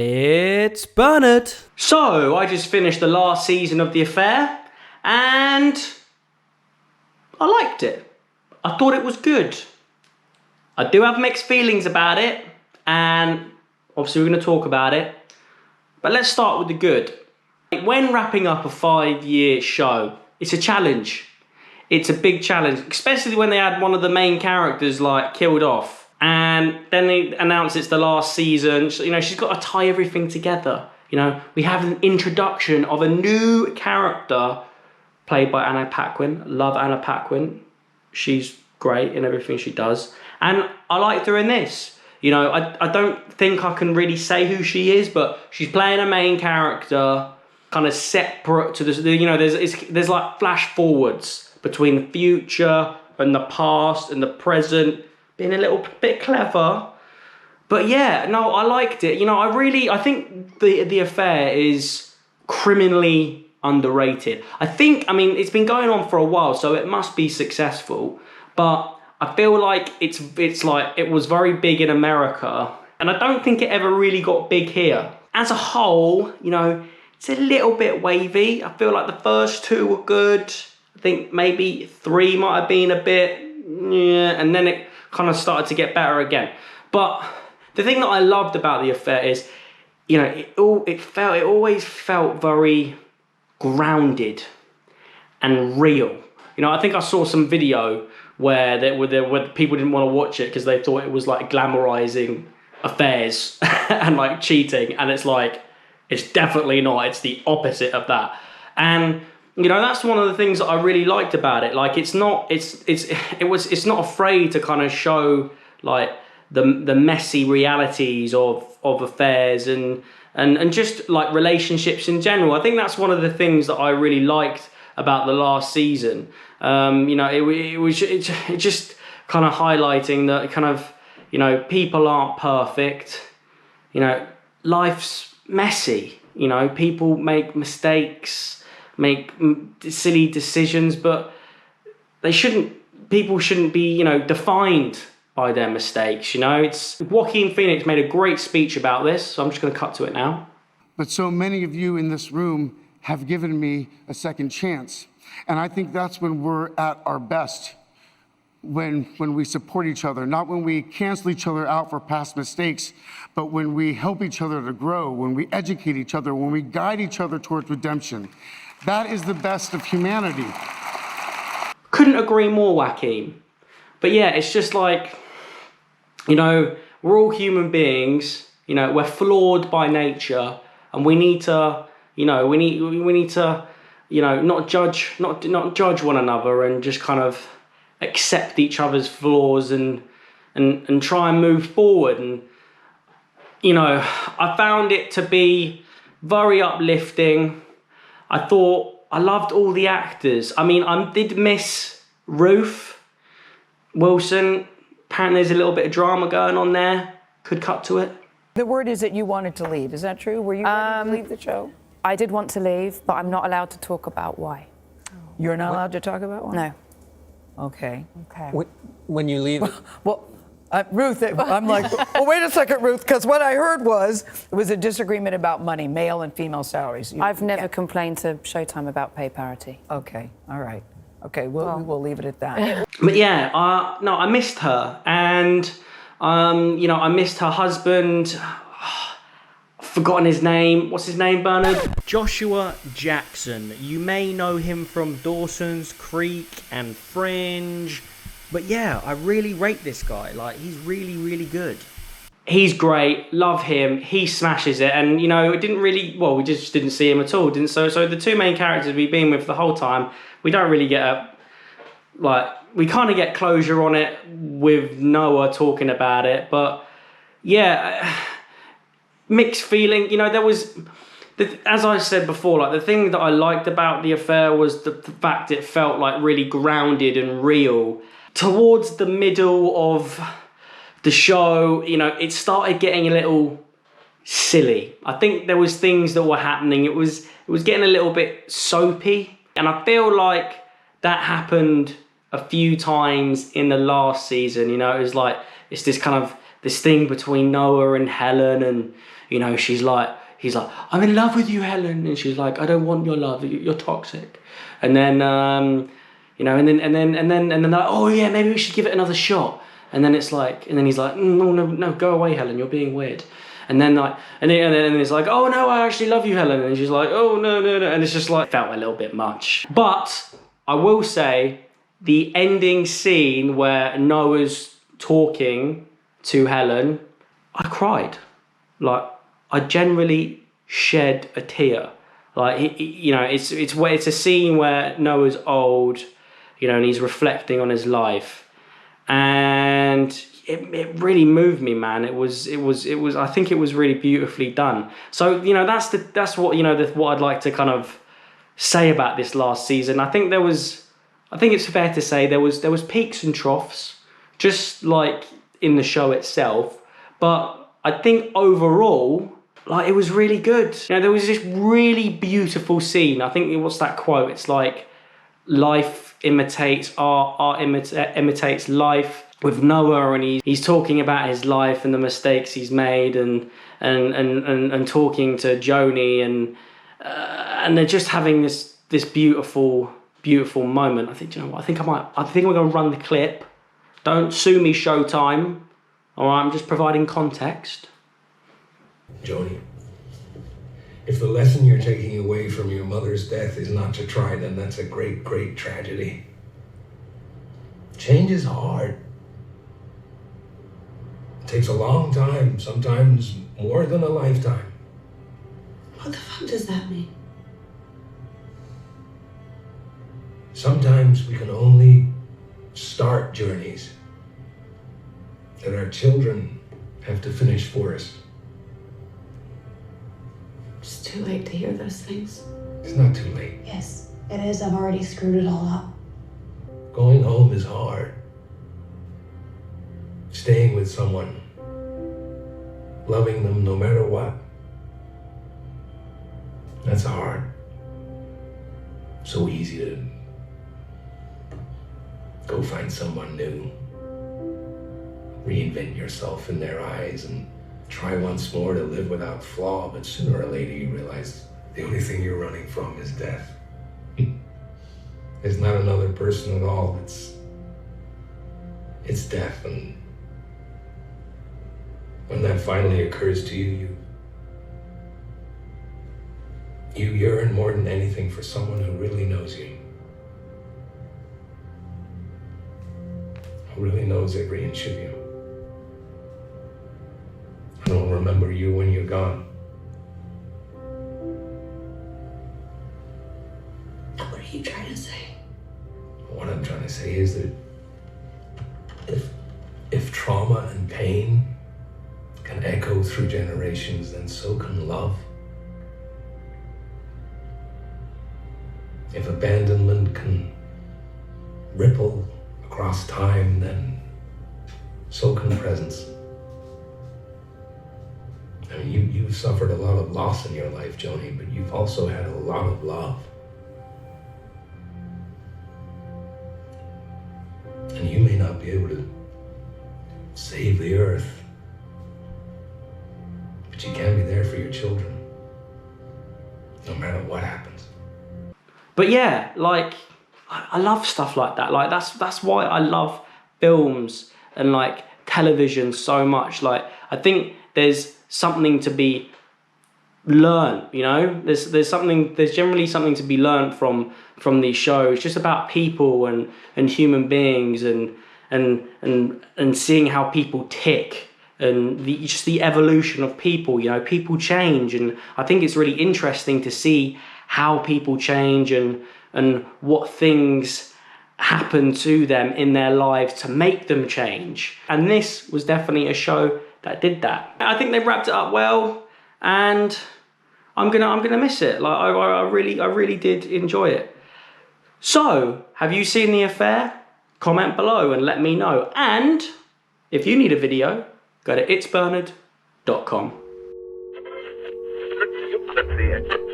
It's Bernard. So, I just finished the last season of The Affair, and I liked it. I thought it was good. I do have mixed feelings about it, and obviously we're going to talk about it. But let's start with the good. When wrapping up a 5-year show, it's a challenge. It's a big challenge, especially when they had one of the main characters like killed off. And then they announce it's the last season. So, you know, she's got to tie everything together. You know, we have an introduction of a new character played by Anna Paquin. Love Anna Paquin. She's great in everything she does. And I liked her in this. You know, I don't think I can really say who she is, but she's playing a main character kind of separate to this. You know, there's like flash forwards between the future and the past and the present, being a little bit clever. But yeah, no, I liked it. You know, I think the Affair is criminally underrated. I mean, it's been going on for a while, so it must be successful. But I feel like it's like it was very big in America, and I don't think it ever really got big here. As a whole, you know, it's a little bit wavy. I feel like the first 2 were good. I think maybe 3 might have been a bit, yeah, and then it kind of started to get better again. But the thing that I loved about The Affair is, you know, it always felt very grounded and real. You know, I think I saw some video where people didn't want to watch it because they thought it was like glamorizing affairs and like cheating, and it's like, it's definitely not. It's the opposite of that. And you know, that's one of the things that I really liked about it. Like, it's not afraid to kind of show like the messy realities of affairs and just like relationships in general. I think that's one of the things that I really liked about the last season. You know, it just kind of highlighting that kind of, you know, people aren't perfect. You know, life's messy. You know, people make mistakes, make silly decisions, but people shouldn't be, you know, defined by their mistakes. You know, Joaquin Phoenix made a great speech about this, so I'm just going to cut to it now. But so many of you in this room have given me a second chance. And I think that's when we're at our best, when we support each other, not when we cancel each other out for past mistakes, but when we help each other to grow, when we educate each other, when we guide each other towards redemption. That is the best of humanity. Couldn't agree more, Joaquin. But yeah, it's just like, you know, we're all human beings. You know, we're flawed by nature, and we need to, you know, we need to, you know, not judge one another, and just kind of accept each other's flaws and try and move forward. And you know, I found it to be very uplifting. I loved all the actors. I mean, I did miss Ruth Wilson. Apparently there's a little bit of drama going on there. Could cut to it. The word is that you wanted to leave. Is that true? Were you ready to leave the show? I did want to leave, but I'm not allowed to talk about why. You're not allowed to talk about why? No. Okay. When you leave... Well, Ruth, I'm like, well, wait a second, Ruth, because what I heard was it was a disagreement about money, male and female salaries. I've never complained to Showtime about pay parity. Okay, all right. Okay, we'll leave it at that. But yeah, no, I missed her, and you know, I missed her husband. I've forgotten his name. What's his name, Bernard? Joshua Jackson. You may know him from Dawson's Creek and Fringe. But yeah, I really rate this guy. Like, he's really, really good. He's great. Love him. He smashes it. And, you know, we just didn't see him at all. So the 2 main characters we've been with the whole time, we don't really get we kind of get closure on it with Noah talking about it. But yeah, mixed feeling. You know, there was, as I said before, like the thing that I liked about The Affair was the fact it felt like really grounded and real. Towards the middle of the show, you know, it started getting a little silly. I think there was things that were happening. It was getting a little bit soapy, and I feel like that happened a few times in the last season. You know, it was like it's this kind of this thing between Noah and Helen, and you know, he's like, I'm in love with you, Helen, and she's like, I don't want your love, you're toxic. And then you know, and then they're like, oh yeah, maybe we should give it another shot. And then it's like, and then he's like, no, go away, Helen, you're being weird. And then like, and then it's like, oh no, I actually love you, Helen. And she's like, oh no, and it's just like, felt a little bit much. But I will say, the ending scene where Noah's talking to Helen, I cried. Like, I generally shed a tear. Like, you know, it's a scene where Noah's old, you know, and he's reflecting on his life, and it really moved me, man. It was. I think it was really beautifully done. So, you know, that's what, you know, what I'd like to kind of say about this last season. I think it's fair to say there was peaks and troughs, just like in the show itself. But I think overall, like, it was really good. You know, there was this really beautiful scene. I think, what's that quote? It's like, life imitates art imitates life, with Noah, and he's talking about his life and the mistakes he's made, and talking to Joni, and they're just having this beautiful moment. I think, you know what, I think we're gonna run the clip. Don't sue me, Showtime. All right, I'm just providing context. Joni, if the lesson you're taking away from your mother's death is not to try, then that's a great, great tragedy. Change is hard. It takes a long time, sometimes more than a lifetime. What the fuck does that mean? Sometimes we can only start journeys that our children have to finish for us. It's too late to hear those things. It's not too late. Yes, it is. I've already screwed it all up. Going home is hard. Staying with someone, loving them no matter what, that's hard. So easy to go find someone new, reinvent yourself in their eyes, and try once more to live without flaw, but sooner or later you realize the only thing you're running from is death. It's not another person at all, it's death. And when that finally occurs to you, you yearn more than anything for someone who really knows you, who really knows every inch of you. I don't remember you when you're gone. What are you trying to say? What I'm trying to say is that if trauma and pain can echo through generations, then so can love. If abandonment can ripple across time, then so can presence. I mean, you've suffered a lot of loss in your life, Joni, but you've also had a lot of love. And you may not be able to save the earth, but you can be there for your children, no matter what happens. But yeah, like, I love stuff like that. Like, that's why I love films and like television so much. Like, I think there's something to be learned, you know? There's generally something to be learned from these shows. It's just about people and human beings and seeing how people tick, and just the evolution of people. You know, people change, and I think it's really interesting to see how people change and what things happen to them in their lives to make them change. And this was definitely a show that did that. I think they wrapped it up well, and I'm gonna miss it. Like, I really did enjoy it. So, have you seen The Affair? Comment below and let me know. And if you need a video, go to itsbernard.com. Let's see it.